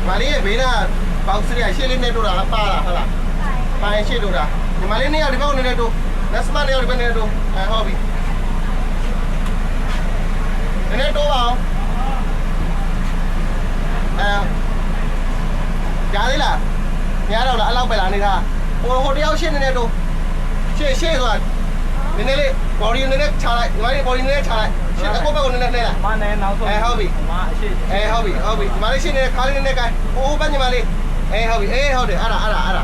มาလေးဘေးကပေါက်စရိယရှေ့လေးနဲ့တို့တာလားပါလားဟုတ်လားပါရင်ရှေ့တို့တာဒီမလေးနှစ်ယောက်ဒီဘက်ကနေတို့လက်စမနှစ်ယောက်ဒီဘက်နေတို့ဟုတ်ပြီနည်းနည်းတိုးပါအောင်ကြားသေးလားများတော့လားအဲ့လောက်ပဲလားနေသားဟိုတယောက်ရှေ့နေတို့ရှေ့ဆိုတာနည်းနည်းလေး body နည်းနည်းချလိုက်ဒီမလေး body နည်းနည်းချလိုက်ရှေ့အကုတ်ဘက်ကိုနည်းနည်းနှဲလိုက်မနဲ့နောက်ဆုံးဟုတ်ပြီမအရှိဟုတ်ပြီဒီမလေးရှေ့နေခါလေးနည်းနည်းကိုင်းဟိုဘက်ညီမလေးဟုတ်ပြီဟုတ်တယ်အဲ့ဒါ